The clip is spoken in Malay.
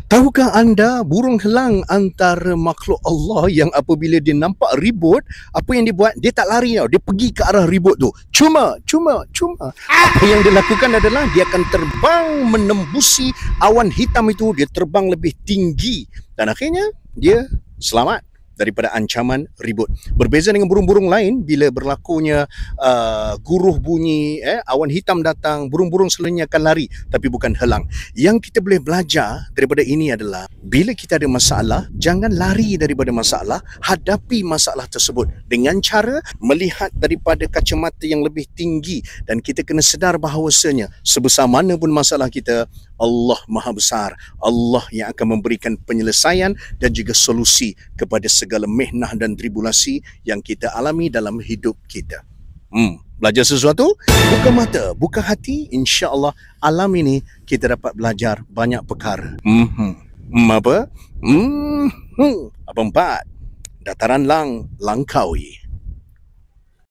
Tahukah anda burung helang antara makhluk Allah yang apabila dia nampak ribut, apa yang dia buat? Dia tak lari tau, dia pergi ke arah ribut tu. Cuma. Apa yang dia lakukan adalah dia akan terbang menembusi awan hitam itu, dia terbang lebih tinggi dan akhirnya dia selamat daripada ancaman ribut. Berbeza dengan burung-burung lain, bila berlakunya guruh bunyi, awan hitam datang, burung-burung selalunya akan lari, tapi bukan helang. Yang kita boleh belajar daripada ini adalah, bila kita ada masalah, jangan lari daripada masalah, hadapi masalah tersebut dengan cara melihat daripada kacamata yang lebih tinggi, dan kita kena sedar bahawasanya sebesar mana pun masalah kita, Allah Maha Besar. Allah yang akan memberikan penyelesaian dan juga solusi kepada segala mihnah dan tribulasi yang kita alami dalam hidup kita. Belajar sesuatu, buka mata, buka hati, insya-Allah alam ini kita dapat belajar banyak perkara. Apa? Apa empat? Dataran Langkawi.